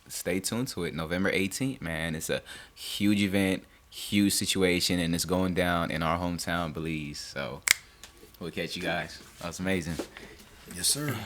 Stay tuned to it. November 18th, man. It's a huge event, huge situation, and it's going down in our hometown, Belize. So we'll catch you guys. That was amazing. Yes, sir.